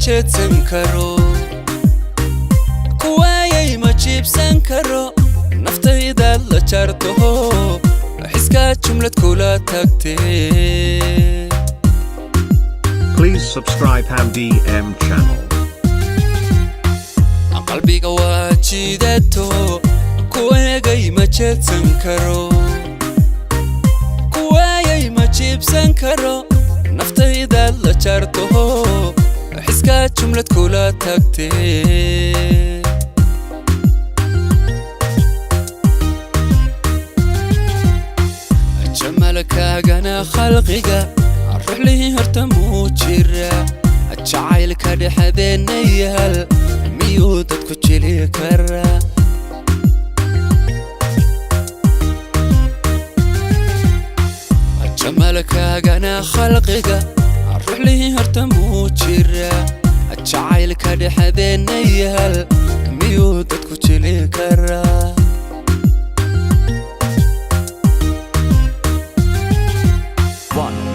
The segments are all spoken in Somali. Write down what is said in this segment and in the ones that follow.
jeedsan karo kuwaayay ma jiibsan karo naftayda la jarto xiska jumlad kula tagtee. Please subscribe HamDM channel. qalbiga waa jiidato kuwaayay ma jeedsan karo kuwaayay ma jiibsan karo naftayda la jarto xiska jumlad kula tagtee. jamalkaagana khalqiga ruux lihii horta muu jira jacaylka dhexdeena yaal miyuu dadku jili karaa. jamalkaagana khalqiga ruux lihii horta muu jira jacaylka dhexdeena yaal miyuu dadku jili karaa.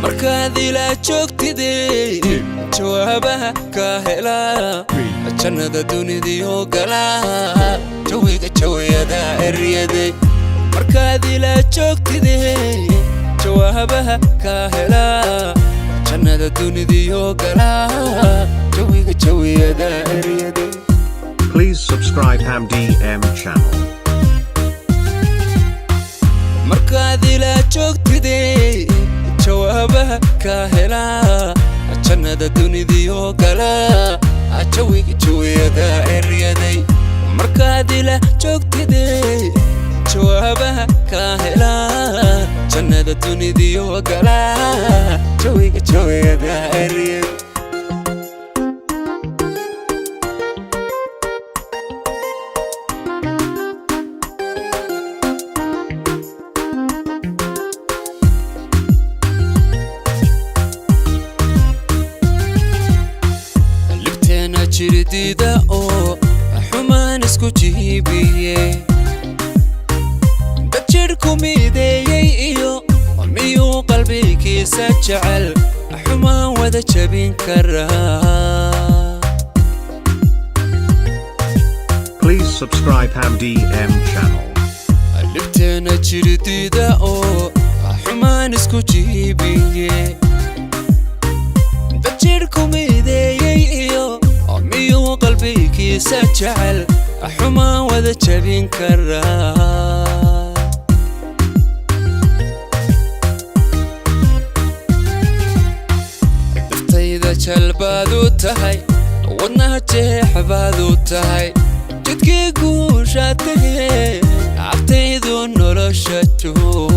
markaad ila joogtidee jawaabaha ka helaa jannada dunidii galaa jawiga jawiyada eryaday. markaad ila joogtidee jawaabaha ka helaa jannada dunidii galaa jawiga jawiyada eryaday. Please subscribe HamDM channel. markaad ila joogtidee jawaabaha ka helaa jannada dunidii galaa jawiga jawiyada eryaday. markaad ila joogtidee jawaabaha ka helaa jannada dunidii galaa jawiga jawiyada eryaday. jiridida oo xumaan isku jiibiyey dad jirku mideeyey iyo miyuu qalbigiisa jecel xumaan wada jabin karaa. Please subscribe HamDM channel. libteena jiridida oo xumaan isku jiibiyey dad jirku mideeyey iyo miyuu qalbigiisa jecel xumaan wada jabin karaa. daftayda jalbaad u tahay wadnaha jeex baad u tahay jidkii guusha tagay cabtaydu nolosha joog